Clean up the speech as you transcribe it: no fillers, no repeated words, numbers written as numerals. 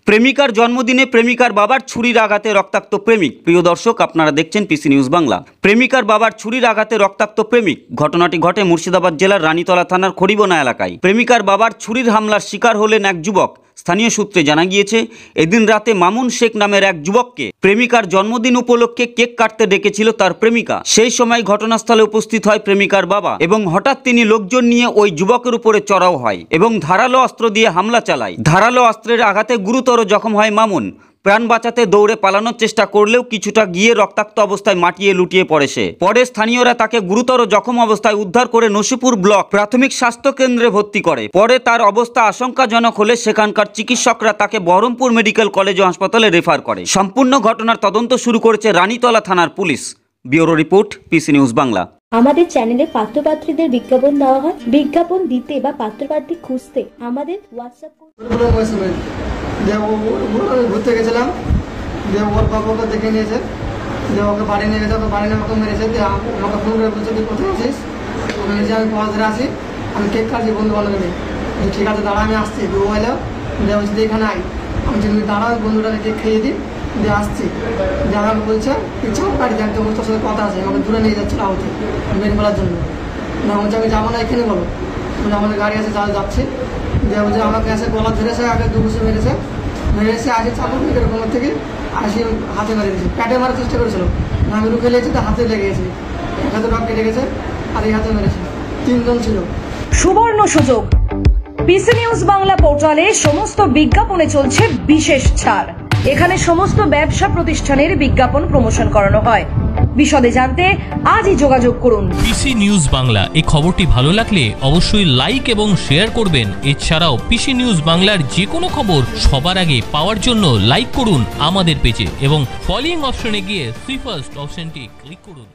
প্রেমিকার জন্মদিনে প্রেমিকার বাবার ছুরির আঘাতে রক্তাক্ত প্রেমিক। প্রিয় দর্শক, আপনারা দেখছেন পিসি নিউজ বাংলা। প্রেমিকার বাবার ছুরির আঘাতে রক্তাক্ত প্রেমিক। ঘটনাটি ঘটে মুর্শিদাবাদ জেলার রানীতলা থানার খড়িবোনা এলাকায়। প্রেমিকার বাবার ছুরির হামলার শিকার হলেন এক যুবক। স্থানীয় সূত্রে জানা গিয়েছে, এদিন রাতে মামুন শেখ নামের এক যুবককে প্রেমিকার জন্মদিন উপলক্ষে কেক কাটতে ডেকেছিল তার প্রেমিকা। সেই সময় ঘটনাস্থলে উপস্থিত হয় প্রেমিকার বাবা এবং হঠাৎ তিনি লোকজন নিয়ে ওই যুবকের উপরে চড়াও হয় এবং ধারালো অস্ত্র দিয়ে হামলা চালায়। ধারালো অস্ত্রের আঘাতে গুরুতর জখম হয় মামুন। প্রাণ বাঁচাতে দৌড়ে পালানোর চেষ্টা করলেও কিছুটা গিয়ে রক্তাক্ত অবস্থায় মাটিয়ে লুটিয়ে পড়ে সে। পরে স্থানীয়রা তাকে গুরুতর জখম অবস্থায় উদ্ধার করে নসিপুর ব্লক প্রাথমিক স্বাস্থ্য কেন্দ্রে ভর্তি করে। পরে তার অবস্থা আশঙ্কাজনক হলে সেখানকার চিকিৎসকরা তাকে বহরমপুর মেডিকেল কলেজ ও হাসপাতালে রেফার করে। সম্পূর্ণ ঘটনার তদন্ত শুরু করেছে রানীতলা থানার police. Bureau report, PC news Bangla. আমাদের চ্যানেলে পাত্রপাত্রীদের বিজ্ঞাপন দেওয়া হয়। বিজ্ঞাপন দিতে বা পাত্রপাত্রী খুঁজতে আমাদের হোয়াটসঅ্যাপ ঘুরতে গেছিলাম, যে ওর বাবাকে দেখে নিয়েছে, যে ওকে বাড়ি নিয়ে গেছে, ওকে বাড়ি নিয়ে আমাকে মেরেছে। আমাকে ফোন করে বলছে তুই কোথায় আছিস? ওকে বলছি আমি পড়াশোনা আসি, আমি কেক কাটছি বন্ধু বান্ধব নিয়ে। ঠিক আছে দাঁড়া, আমি আসছি। দু এলো, দিয়ে বলছি এখানে আই। আমি যদি দাঁড়া বন্ধুটাকে কেক খেয়ে দিই, দিয়ে আসছি। যে আমাকে বলছে তুই চাপ কাটি দেখ, তোর সাথে কথা আছে। আমাকে দূরে নিয়ে যাচ্ছিল আউতে মেরে ফেলার জন্য। না বলছে আমি যাবো না, এখানে বলো। বলে আমাদের গাড়ি আছে, যাচ্ছি। দিয়ে বলছে আমাকে এসে গলা ধরেছে, আগে দু বছর মেরেছে। মেরেছে আসে চাপড় দিকের কোমর থেকে আসি হাতে মেরে দিয়েছে। প্যাটে মারার চেষ্টা করেছিল, আমি রুখে লেগেছি, তো হাতে লেগে গেছে। এক হাতে রক কেটে গেছে আর এই হাতে মেরেছে। 3 জন ছিল। সুবর্ণ সুযোগ, পিসি নিউজ বাংলা পোর্টালে সমস্ত বিজ্ঞাপনে চলছে বিশেষ ছাড়। এখানে সমস্ত ব্যবসা প্রতিষ্ঠানের বিজ্ঞাপন প্রমোশন করানো হয়। বিশদে জানতে আজই যোগাযোগ করুন। পিসি নিউজ বাংলা এই খবরটি ভালো লাগলে অবশ্যই লাইক এবং শেয়ার করবেন। এছাড়াও পিসি নিউজ বাংলার যে কোনো খবর সবার আগে পাওয়ার জন্য লাইক করুন আমাদের পেজে এবং ফলোইং অপশনে গিয়ে সুই ফার্স্ট অপশনটি ক্লিক করুন।